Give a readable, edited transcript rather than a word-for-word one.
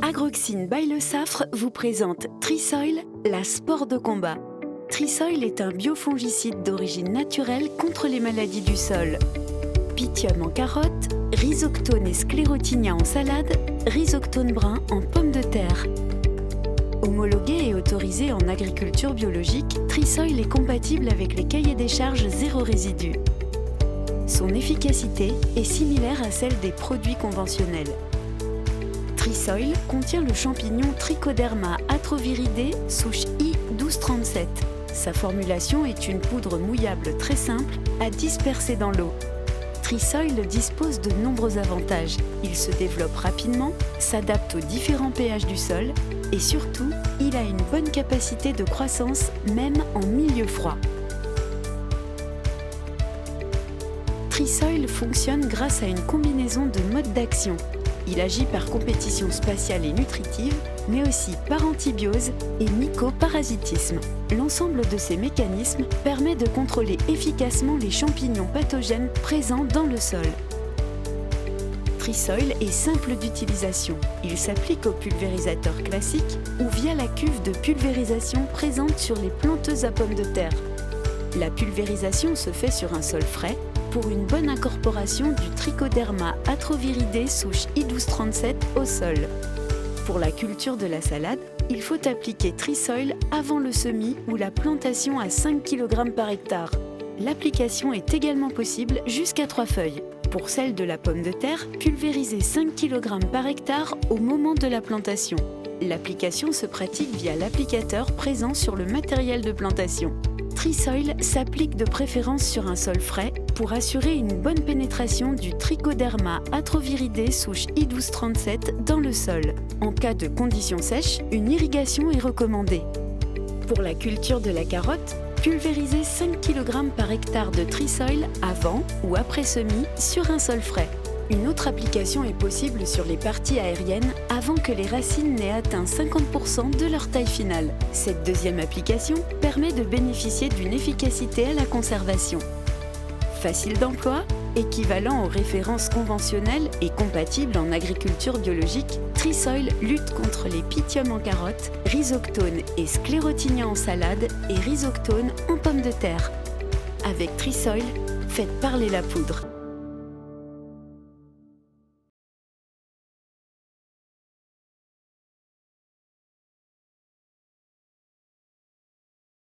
Agroxine by Le Safre vous présente Trisoil, la spore de combat. Trisoil est un biofongicide d'origine naturelle contre les maladies du sol. Pythium en carotte, Rhizoctone et Sclérotinia en salade, Rhizoctone brun en pommes de terre. Homologué et autorisé en agriculture biologique, Trisoil est compatible avec les cahiers des charges zéro résidu. Son efficacité est similaire à celle des produits conventionnels. Trisoil contient le champignon Trichoderma atroviridé, souche I1237. Sa formulation est une poudre mouillable très simple à disperser dans l'eau. Trisoil dispose de nombreux avantages. Il se développe rapidement, s'adapte aux différents pH du sol et surtout, il a une bonne capacité de croissance même en milieu froid. Trisoil fonctionne grâce à une combinaison de modes d'action. Il agit par compétition spatiale et nutritive, mais aussi par antibiose et mycoparasitisme. L'ensemble de ces mécanismes permet de contrôler efficacement les champignons pathogènes présents dans le sol. Trisoil est simple d'utilisation. Il s'applique au pulvérisateur classique ou via la cuve de pulvérisation présente sur les planteuses à pommes de terre. La pulvérisation se fait sur un sol frais pour une bonne incorporation du Trichoderma atroviridé souche I1237 au sol. Pour la culture de la salade, il faut appliquer Trisoil avant le semis ou la plantation à 5 kg par hectare. L'application est également possible jusqu'à 3 feuilles. Pour celle de la pomme de terre, pulvérisez 5 kg par hectare au moment de la plantation. L'application se pratique via l'applicateur présent sur le matériel de plantation. Trisoil s'applique de préférence sur un sol frais pour assurer une bonne pénétration du Trichoderma atroviridé souche I1237 dans le sol. En cas de conditions sèches, une irrigation est recommandée. Pour la culture de la carotte, pulvérisez 5 kg par hectare de Trisoil avant ou après semis sur un sol frais. Une autre application est possible sur les parties aériennes avant que les racines n'aient atteint 50% de leur taille finale. Cette deuxième application permet de bénéficier d'une efficacité à la conservation. Facile d'emploi, équivalent aux références conventionnelles et compatible en agriculture biologique, Trisoil lutte contre les Pythium en carotte, Rhizoctone et Sclérotinia en salade et Rhizoctone en pommes de terre. Avec Trisoil, faites parler la poudre.